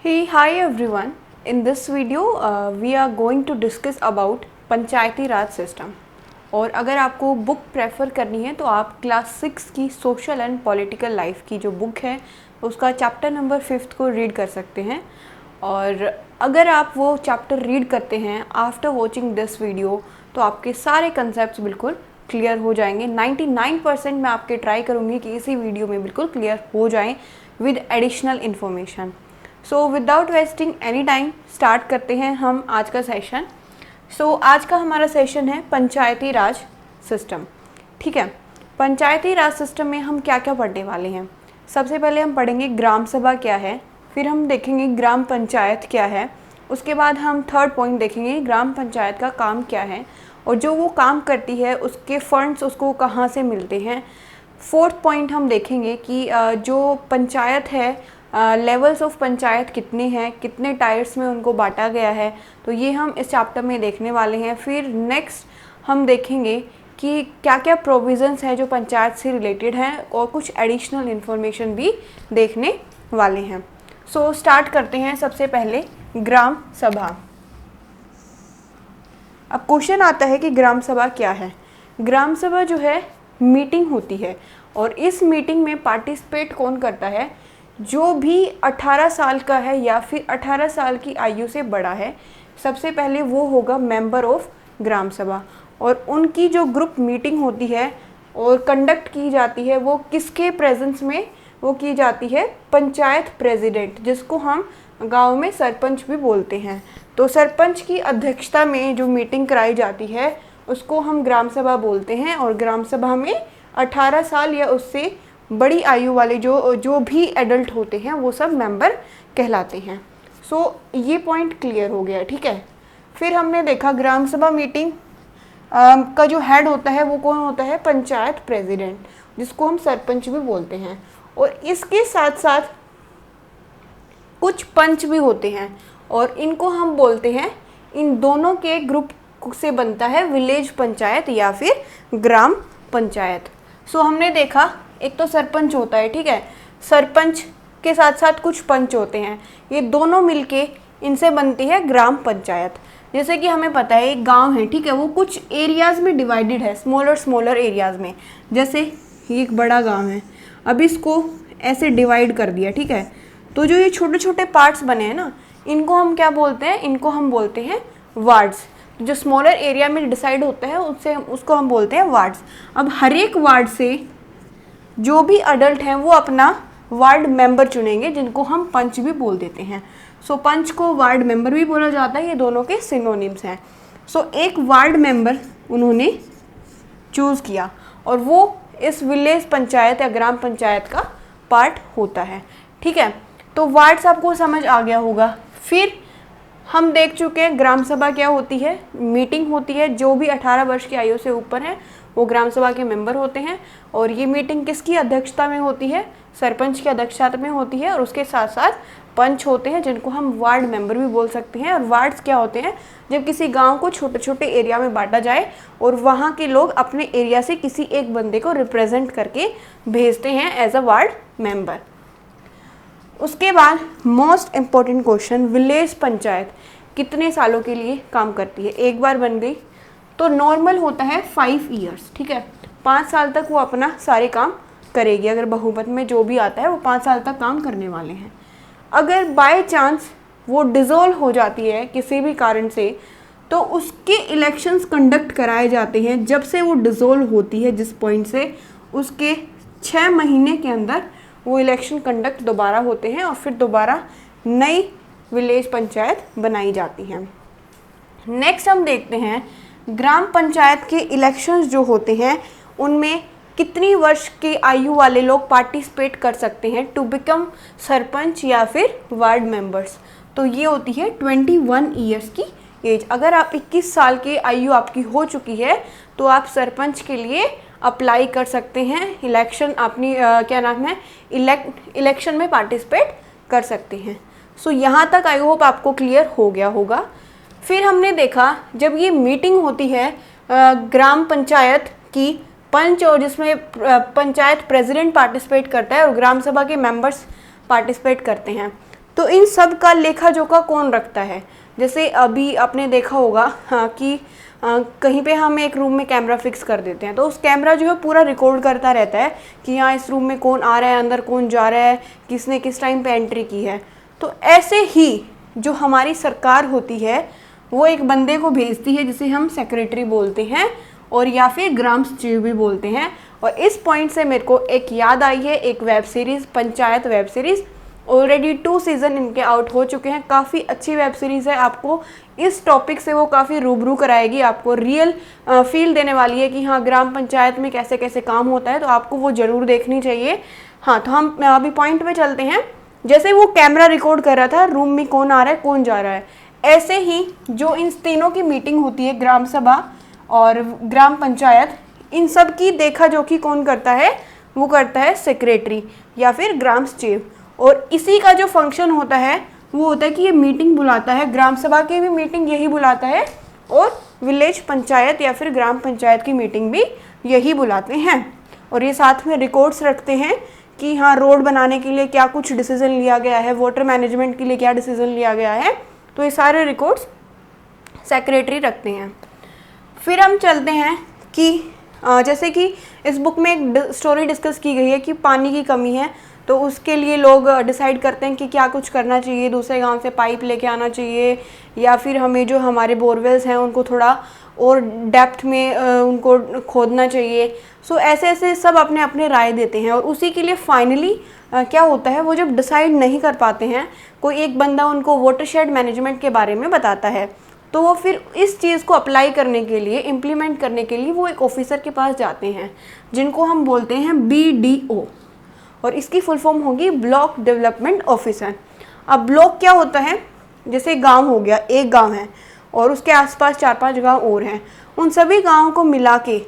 Hey, hi everyone. In this video, we are going to discuss about Panchayati Raj system. और अगर आपको book prefer करनी है तो आप क्लास 6 की सोशल एंड पॉलिटिकल लाइफ की जो बुक है उसका चैप्टर नंबर 5 को रीड कर सकते हैं। और अगर आप वो चैप्टर रीड करते हैं आफ्टर वॉचिंग दिस वीडियो तो आपके सारे कंसेप्ट बिल्कुल क्लियर हो जाएंगे। 99% मैं आपके ट्राई करूँगी कि इसी वीडियो में बिल्कुल क्लियर हो जाएं with additional information. So without wasting any time start करते हैं हम आज का सेशन। आज का हमारा सेशन है पंचायती राज सिस्टम। ठीक है, पंचायती राज सिस्टम में हम क्या क्या पढ़ने वाले हैं। सबसे पहले हम पढ़ेंगे ग्राम सभा क्या है, फिर हम देखेंगे ग्राम पंचायत क्या है, उसके बाद हम थर्ड पॉइंट देखेंगे ग्राम पंचायत का काम क्या है और जो वो काम करती है उसके फंड्स उसको कहाँ से मिलते हैं। फोर्थ पॉइंट हम देखेंगे कि जो पंचायत है लेवल्स ऑफ पंचायत कितने हैं, कितने टायर्स में उनको बांटा गया है, तो ये हम इस चैप्टर में देखने वाले हैं। फिर नेक्स्ट हम देखेंगे कि क्या क्या प्रोविज़न्स हैं जो पंचायत से रिलेटेड हैं और कुछ एडिशनल इन्फॉर्मेशन भी देखने वाले हैं। स्टार्ट करते हैं सबसे पहले ग्राम सभा। अब क्वेश्चन आता है कि ग्राम सभा क्या है। ग्राम सभा जो है मीटिंग होती है और इस मीटिंग में पार्टिसिपेट कौन करता है, जो भी 18 साल का है या फिर 18 साल की आयु से बड़ा है, सबसे पहले वो होगा मेंबर ऑफ ग्राम सभा। और उनकी जो ग्रुप मीटिंग होती है और कंडक्ट की जाती है वो किसके प्रेजेंस में, वो की जाती है पंचायत प्रेसिडेंट, जिसको हम गांव में सरपंच भी बोलते हैं। तो सरपंच की अध्यक्षता में जो मीटिंग कराई जाती है उसको हम ग्राम सभा बोलते हैं। और ग्राम सभा में 18 साल या उससे बड़ी आयु वाले जो भी एडल्ट होते हैं वो सब मेंबर कहलाते हैं। ये पॉइंट क्लियर हो गया। ठीक है, फिर हमने देखा ग्राम सभा मीटिंग का जो हेड होता है वो कौन होता है, पंचायत प्रेसिडेंट, जिसको हम सरपंच भी बोलते हैं। और इसके साथ साथ कुछ पंच भी होते हैं और इनको हम बोलते हैं, इन दोनों के ग्रुप से बनता है विलेज पंचायत या फिर ग्राम पंचायत। हमने देखा एक तो सरपंच होता है, ठीक है, सरपंच के साथ साथ कुछ पंच होते हैं, ये दोनों मिलके इनसे बनती है ग्राम पंचायत। जैसे कि हमें पता है एक गांव है, ठीक है, वो कुछ एरियाज़ में डिवाइडेड है, स्मॉलर एरियाज़ में। जैसे ये एक बड़ा गांव है, अब इसको ऐसे डिवाइड कर दिया, ठीक है, तो जो ये छोटे छोटे पार्ट्स बने हैं ना, इनको हम क्या बोलते हैं, इनको हम बोलते हैं वार्ड्स। जो स्मॉलर एरिया में डिसाइड होता है उसको हम बोलते हैं वार्ड्स। अब हर एक वार्ड से जो भी अडल्ट हैं वो अपना वार्ड मेंबर चुनेंगे, जिनको हम पंच भी बोल देते हैं। पंच को वार्ड मेंबर भी बोला जाता है, ये दोनों के सिनोनिम्स हैं। एक वार्ड मेंबर उन्होंने चूज़ किया और वो इस विलेज पंचायत या ग्राम पंचायत का पार्ट होता है। ठीक है, तो वार्ड्स आपको समझ आ गया होगा। फिर हम देख चुके हैं ग्राम सभा क्या होती है, मीटिंग होती है, जो भी 18 वर्ष की आयु से ऊपर हैं वो ग्राम सभा के मेंबर होते हैं। और ये मीटिंग किसकी अध्यक्षता में होती है, सरपंच की अध्यक्षता में होती है। और उसके साथ साथ पंच होते हैं, जिनको हम वार्ड मेंबर भी बोल सकते हैं। और वार्ड्स क्या होते हैं, जब किसी गांव को छोटे छोटे एरिया में बांटा जाए और वहाँ के लोग अपने एरिया से किसी एक बंदे को रिप्रेजेंट करके भेजते हैं एज अ वार्ड मेंबर। उसके बाद most important question, village panchayat कितने सालों के लिए काम करती है। एक बार बन गई तो नॉर्मल होता है 5 ईयर्स, ठीक है, 5 साल तक वो अपना सारे काम करेगी। अगर बहुमत में जो भी आता है वो 5 साल तक काम करने वाले हैं। अगर बाय चांस वो डिज़ोल्व हो जाती है किसी भी कारण से, तो उसके इलेक्शंस कंडक्ट कराए जाते हैं। जब से वो डिज़ोल्व होती है जिस पॉइंट से, उसके 6 महीने के अंदर वो इलेक्शन कंडक्ट दोबारा होते हैं और फिर दोबारा नई विलेज पंचायत बनाई जाती है। नेक्स्ट हम देखते हैं ग्राम पंचायत के इलेक्शंस जो होते हैं उनमें कितनी वर्ष की आयु वाले लोग पार्टिसिपेट कर सकते हैं टू बिकम सरपंच या फिर वार्ड मेंबर्स। तो ये होती है 21 ईयर्स की एज। अगर आप 21 साल की आयु आपकी हो चुकी है तो आप सरपंच के लिए अप्लाई कर सकते हैं, इलेक्शन अपनी क्या नाम है, इलेक्शन में पार्टिसिपेट कर सकते हैं। यहाँ तक आई होप आपको क्लियर हो गया होगा। फिर हमने देखा जब ये मीटिंग होती है ग्राम पंचायत की, पंच और जिसमें पंचायत प्रेसिडेंट पार्टिसिपेट करता है और ग्राम सभा के मेंबर्स पार्टिसिपेट करते हैं, तो इन सब का लेखा जोखा कौन रखता है? जैसे अभी आपने देखा होगा हाँ कि कहीं पे हम एक रूम में कैमरा फिक्स कर देते हैं, तो उस कैमरा जो है पूरा रिकॉर्ड करता रहता है कि हाँ इस रूम में कौन आ रहा है, अंदर कौन जा रहा है, किसने किस टाइम पे एंट्री की है। तो ऐसे ही जो हमारी सरकार होती है वो एक बंदे को भेजती है जिसे हम सेक्रेटरी बोलते हैं और या फिर ग्राम सचिव भी बोलते हैं। और इस पॉइंट से मेरे को एक याद आई है, एक web series, panchayat web series. Already 2 season इनके आउट हो चुके हैं, काफ़ी अच्छी वेब सीरीज़ है। आपको इस टॉपिक से वो काफ़ी रूबरू कराएगी, आपको रियल फील देने वाली है कि हाँ ग्राम पंचायत में कैसे कैसे काम होता है, तो आपको वो ज़रूर देखनी चाहिए। हाँ, तो हम अभी पॉइंट पे चलते हैं। जैसे वो कैमरा रिकॉर्ड कर रहा था रूम में कौन आ रहा है कौन जा रहा है, ऐसे ही जो इन तीनों की मीटिंग होती है, ग्राम सभा और ग्राम पंचायत, इन सब की देखा जोखी कौन करता है? वो करता है सेक्रेटरी या फिर ग्राम सचिव। और इसी का जो फंक्शन होता है वो होता है कि ये मीटिंग बुलाता है, ग्राम सभा की भी मीटिंग यही बुलाता है और विलेज पंचायत या फिर ग्राम पंचायत की मीटिंग भी यही बुलाते हैं। और ये साथ में रिकॉर्ड्स रखते हैं कि हाँ रोड बनाने के लिए क्या कुछ डिसीजन लिया गया है, वाटर मैनेजमेंट के लिए क्या डिसीजन लिया गया है, तो ये सारे रिकॉर्ड्स सेक्रेटरी रखते हैं। फिर हम चलते हैं कि जैसे कि इस बुक में एक स्टोरी डिस्कस की गई है कि पानी की कमी है, तो उसके लिए लोग डिसाइड करते हैं कि क्या कुछ करना चाहिए, दूसरे गांव से पाइप लेके आना चाहिए या फिर हमें जो हमारे बोरवेल्स हैं उनको थोड़ा और डेप्थ में उनको खोदना चाहिए। सो ऐसे ऐसे सब अपने अपने राय देते हैं और उसी के लिए फाइनली क्या होता है, वो जब डिसाइड नहीं कर पाते हैं, कोई एक बंदा उनको वाटरशेड मैनेजमेंट के बारे में बताता है, तो वो फिर इस चीज़ को अप्लाई करने के लिए, इम्प्लीमेंट करने के लिए वो एक ऑफिसर के पास जाते हैं जिनको हम बोलते हैं BDO, और इसकी फुल फॉर्म होगी ब्लॉक डेवलपमेंट ऑफिसर। अब ब्लॉक क्या होता है? जैसे गांव हो गया, एक गांव है और उसके आसपास 4-5 गांव और हैं, उन सभी गांवों को मिला के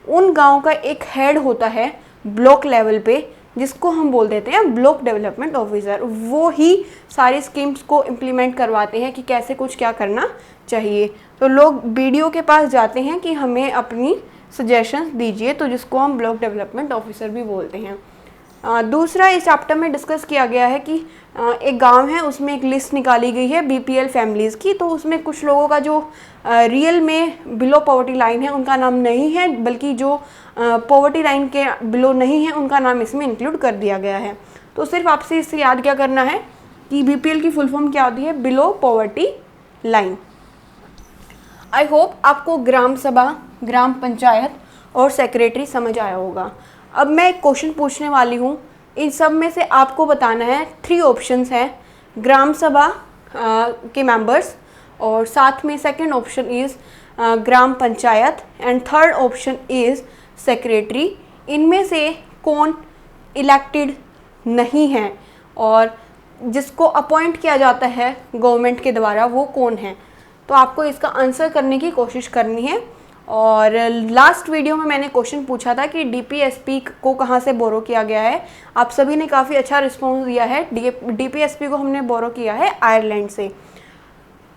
उन गांव का एक हेड होता है ब्लॉक लेवल पे, जिसको हम बोल देते हैं ब्लॉक डेवलपमेंट ऑफिसर। वो ही सारी स्कीम्स को इम्प्लीमेंट करवाते हैं कि कैसे कुछ क्या करना चाहिए। तो लोग BDO के पास जाते हैं कि हमें अपनी सजेशंस दीजिए, तो जिसको हम ब्लॉक डेवलपमेंट ऑफिसर भी बोलते हैं। दूसरा इस चैप्टर में डिस्कस किया गया है कि एक गांव है, उसमें एक लिस्ट निकाली गई है BPL फैमिलीज़ की, तो उसमें कुछ लोगों का जो रियल में बिलो पॉवर्टी लाइन है उनका नाम नहीं है, बल्कि जो पॉवर्टी लाइन के बिलो नहीं है उनका नाम इसमें इंक्लूड कर दिया गया है। तो सिर्फ आपसे इससे याद क्या करना है कि BPL की फुल फॉर्म क्या होती है? Below poverty line. I hope आपको ग्राम सभा, ग्राम पंचायत और सेक्रेटरी समझ आया होगा। अब मैं एक क्वेश्चन पूछने वाली हूँ, इन सब में से आपको बताना है 3 ऑप्शंस हैं, ग्राम सभा के मेंबर्स, और साथ में second option is gram panchayat and third option is secretary. इनमें से कौन इलेक्टेड नहीं है और जिसको अपॉइंट किया जाता है गवर्नमेंट के द्वारा, वो कौन है? तो आपको इसका आंसर करने की कोशिश करनी है। और लास्ट वीडियो में मैंने क्वेश्चन पूछा था कि DPSP को कहाँ से बोरो किया गया है। आप सभी ने काफ़ी अच्छा रिस्पॉन्स दिया है। DPSP को हमने बोरो किया है आयरलैंड से।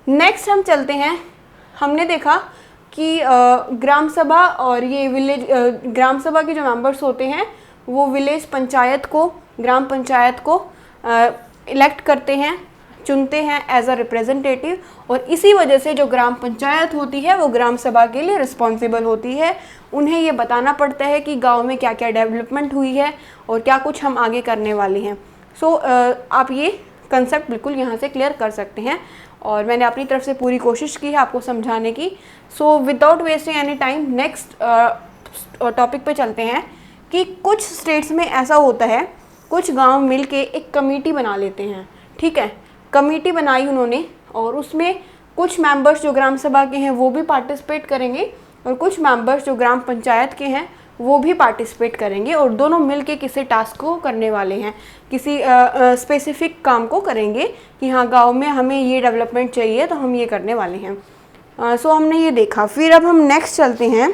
नेक्स्ट हम चलते हैं, हमने देखा कि ग्राम सभा और ये विलेज ग्राम सभा के जो मेंबर्स होते हैं वो विलेज पंचायत को, ग्राम पंचायत को इलेक्ट करते हैं, चुनते हैं एज अ रिप्रेजेंटेटिव, और इसी वजह से जो ग्राम पंचायत होती है वो ग्राम सभा के लिए रिस्पॉन्सिबल होती है। उन्हें ये बताना पड़ता है कि गांव में क्या क्या डेवलपमेंट हुई है और क्या कुछ हम आगे करने वाले हैं। सो आप ये कंसेप्ट बिल्कुल यहाँ से क्लियर कर सकते हैं और मैंने अपनी तरफ से पूरी कोशिश की है आपको समझाने की। So without wasting any time next topic पे चलते हैं कि कुछ स्टेट्स में ऐसा होता है, कुछ गांव मिलके एक कमेटी बना लेते हैं। ठीक है, कमेटी बनाई उन्होंने और उसमें कुछ मेंबर्स जो ग्राम सभा के हैं वो भी पार्टिसिपेट करेंगे और कुछ मेंबर्स जो ग्राम पंचायत के हैं वो भी पार्टिसिपेट करेंगे, और दोनों मिलके किसी टास्क को करने वाले हैं, किसी स्पेसिफिक काम को करेंगे कि हाँ गांव में हमें ये डेवलपमेंट चाहिए तो हम ये करने वाले हैं। सो हमने ये देखा। फिर अब हम नेक्स्ट चलते हैं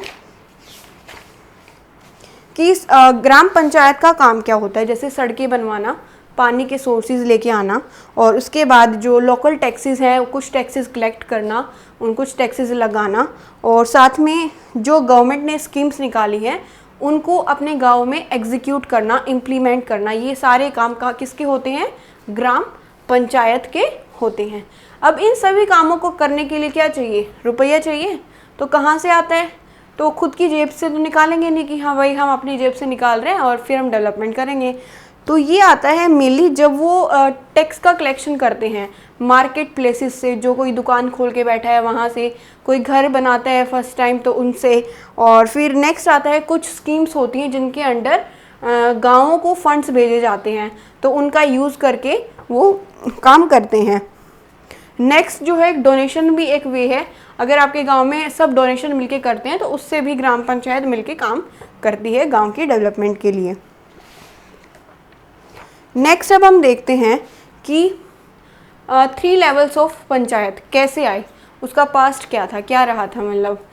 कि ग्राम पंचायत का काम क्या होता है। जैसे सड़कें बनवाना, पानी के सोर्सेज लेके आना, और उसके बाद जो लोकल टैक्सेस हैं कुछ टैक्सेस कलेक्ट करना, उन कुछ टैक्सेस लगाना, और साथ में जो गवर्नमेंट ने स्कीम्स निकाली हैं उनको अपने गांव में एग्जीक्यूट करना, इम्प्लीमेंट करना। ये सारे काम का किसके होते हैं? ग्राम पंचायत के होते हैं। अब इन सभी कामों को करने के लिए क्या चाहिए, रुपया चाहिए। तो कहाँ से आता है, तो खुद की जेब से तो निकालेंगे नहीं कि हाँ भाई हम अपनी जेब से निकाल रहे हैं और फिर हम डेवलपमेंट करेंगे। तो ये आता है मेनली जब वो टैक्स का कलेक्शन करते हैं मार्केट प्लेसेस से, जो कोई दुकान खोल के बैठा है वहाँ से, कोई घर बनाता है फर्स्ट टाइम तो उनसे, और फिर नेक्स्ट आता है कुछ स्कीम्स होती हैं जिनके अंडर गाँवों को फंड्स भेजे जाते हैं, तो उनका यूज़ करके वो काम करते हैं। नेक्स्ट जो है डोनेशन भी एक वे है, अगर आपके गांव में सब डोनेशन मिलके करते हैं तो उससे भी ग्राम पंचायत मिलके काम करती है गांव की डेवलपमेंट के लिए। नेक्स्ट अब हम देखते हैं कि 3 लेवल्स ऑफ पंचायत कैसे आए, उसका पास्ट क्या था, क्या रहा था मतलब।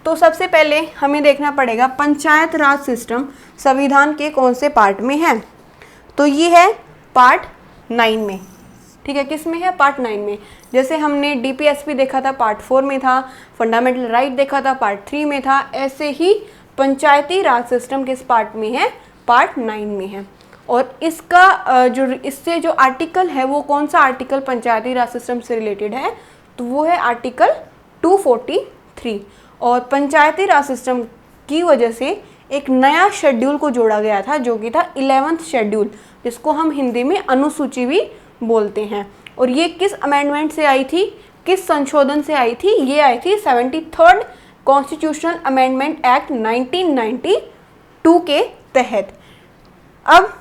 तो सबसे पहले हमें देखना पड़ेगा पंचायत राज सिस्टम संविधान के कौन से पार्ट में है। तो ये है पार्ट 9 में, ठीक है। किस में है, पार्ट 9 में। जैसे हमने डीपीएसपी देखा था पार्ट 4 में था, फंडामेंटल राइट देखा था पार्ट 3 में था, ऐसे ही पंचायती राज सिस्टम किस पार्ट में है, पार्ट 9 में है। और इसका जो इससे जो आर्टिकल है वो कौन सा आर्टिकल पंचायती राज सिस्टम से रिलेटेड है, तो वो है आर्टिकल 243। और पंचायती राज सिस्टम की वजह से एक नया शेड्यूल को जोड़ा गया था जो कि था 11th शेड्यूल, जिसको हम हिंदी में अनुसूची भी बोलते हैं। और ये किस अमेंडमेंट से आई थी, किस संशोधन से आई थी, ये आई थी 73rd कॉन्स्टिट्यूशनल अमेंडमेंट एक्ट 1992 के तहत। अब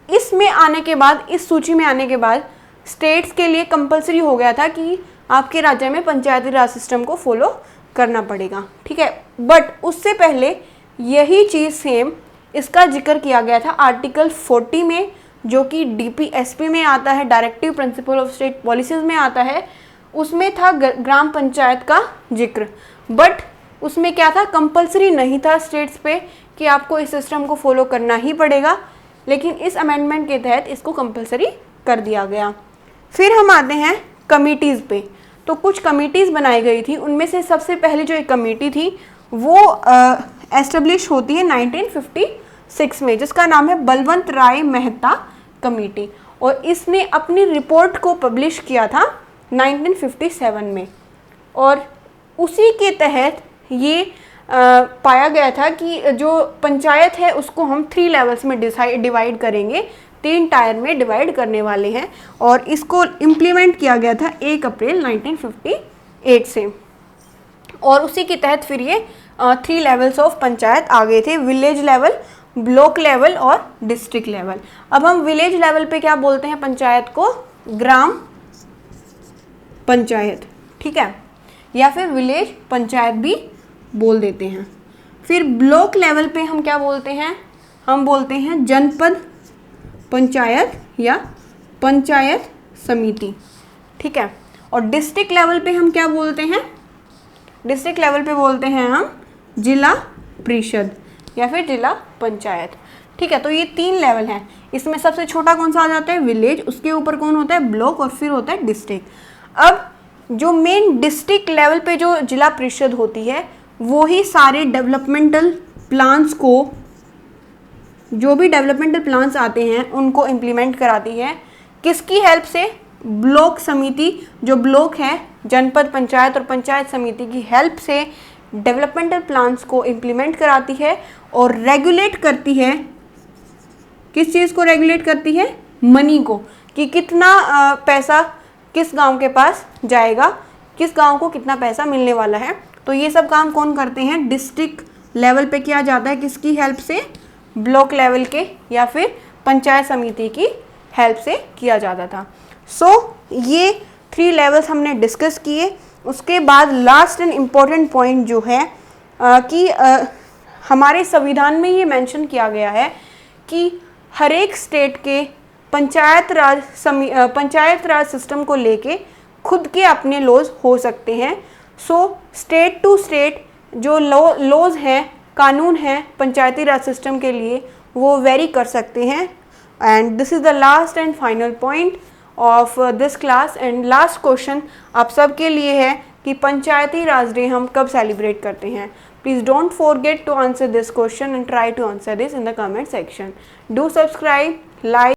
इसमें आने के बाद, इस सूची में आने के बाद स्टेट्स के लिए कंपलसरी हो गया था कि आपके राज्य में पंचायती राज सिस्टम को फॉलो करना पड़ेगा, ठीक है। बट उससे पहले यही चीज़ सेम इसका जिक्र किया गया था आर्टिकल 40 में, जो कि डीपीएसपी में आता है, directive principle of state policies में आता है। उसमें था ग्राम पंचायत का जिक्र, बट उसमें क्या था, कंपलसरी नहीं था स्टेट्स पे कि आपको इस सिस्टम को फॉलो करना ही पड़ेगा, लेकिन इस अमेंडमेंट के तहत इसको कंपलसरी कर दिया गया। फिर हम आते हैं कमिटीज़ पे। तो कुछ कमिटीज़ बनाई गई थी, उनमें से सबसे पहले जो एक कमेटी थी वो एस्टेब्लिश होती है 1956 में, जिसका नाम है बलवंत राय मेहता कमेटी, और इसने अपनी रिपोर्ट को पब्लिश किया था 1957 में। और उसी के तहत ये पाया गया था कि जो पंचायत है उसको हम 3 लेवल्स में डिवाइड करेंगे, 3 टायर में डिवाइड करने वाले हैं, और इसको इम्प्लीमेंट किया गया था 1 अप्रैल 1958 से। और उसी के तहत फिर ये 3 लेवल्स ऑफ पंचायत आ गए थे, विलेज लेवल, ब्लॉक लेवल और डिस्ट्रिक्ट लेवल। अब हम विलेज लेवल पे क्या बोलते हैं पंचायत को, ग्राम पंचायत, ठीक है, या फिर विलेज पंचायत भी बोल देते हैं। फिर ब्लॉक लेवल पे हम क्या बोलते हैं, हम बोलते हैं जनपद पंचायत या पंचायत समिति, ठीक है। और डिस्ट्रिक्ट लेवल पे हम क्या बोलते हैं, डिस्ट्रिक्ट लेवल पे बोलते हैं हम जिला परिषद या फिर जिला पंचायत, ठीक है। तो ये 3 लेवल हैं। इसमें सबसे छोटा कौन सा आ जाता है, विलेज, उसके ऊपर कौन होता है, ब्लॉक, और फिर होता है डिस्ट्रिक्ट। अब जो मेन डिस्ट्रिक्ट लेवल पे जो जिला परिषद होती है वो ही सारे डेवलपमेंटल प्लान्स को, जो भी डेवलपमेंटल प्लान्स आते हैं उनको इम्प्लीमेंट कराती है। किसकी हेल्प से, ब्लॉक समिति, जो ब्लॉक है, जनपद पंचायत और पंचायत समिति की हेल्प से डेवलपमेंटल प्लान्स को इम्प्लीमेंट कराती है और रेगुलेट करती है। किस चीज़ को रेगुलेट करती है, मनी को, कि कितना पैसा किस गांव के पास जाएगा, किस गांव को कितना पैसा मिलने वाला है। तो ये सब काम कौन करते हैं, डिस्ट्रिक्ट लेवल पे किया जाता है, किसकी हेल्प से, ब्लॉक लेवल के या फिर पंचायत समिति की हेल्प से किया जाता था। सो ये 3 लेवल्स हमने डिस्कस किए। उसके बाद लास्ट एंड इम्पॉर्टेंट पॉइंट जो है कि हमारे संविधान में ये मेंशन किया गया है कि हर एक स्टेट के पंचायत राज सिस्टम को लेके खुद के अपने लॉज हो सकते हैं। सो स्टेट टू स्टेट जो लॉज हैं, कानून हैं पंचायती राज सिस्टम के लिए, वो वेरी कर सकते हैं। And this is the last and final point of this class. And last question आप सब के लिए है कि पंचायती राज डे हम कब सेलिब्रेट करते हैं। Please don't forget to answer this question and try to answer this in the comment section. Do subscribe, like